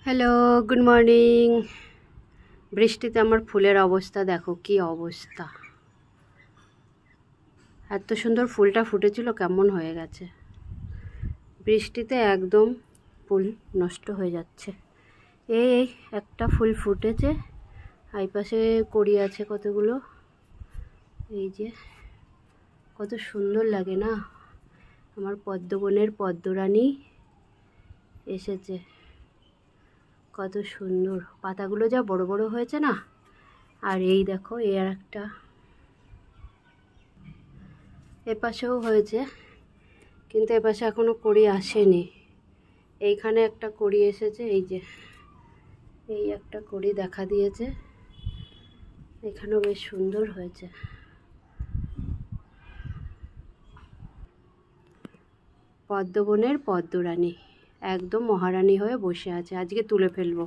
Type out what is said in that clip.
Hello, good morning. বৃষ্টিতে আমার ফুলের অবস্থা দেখো, কি অবস্থা। এত সুন্দর ফুলটা ফুটেছিল, কেমন হয়ে গেছে বৃষ্টিতে, একদম ফুল নষ্ট হয়ে যাচ্ছে। এই একটা ফুল ফুটেছে, এই পাশে কড়ি আছে কতগুলো। এই যে কত সুন্দর লাগে না, আমার পদ্মবনের পদ্মরানী এসেছে। কত সুন্দর পাতাগুলো, যা বড় বড় হয়েছে না। আর এই দেখো, এর একটা এপাশেও হয়েছে, কিন্তু এপাশে এখনো কড়ি আসেনি। এইখানে একটা কড়ি এসেছে, এই যে এই একটা কড়ি দেখা দিয়েছে। এখানেও বেশ সুন্দর হয়েছে। পদ্মবনের পদ্মরানী একদম মহারানী হয়ে বসে আছে, আজকে তুলে ফেলবো।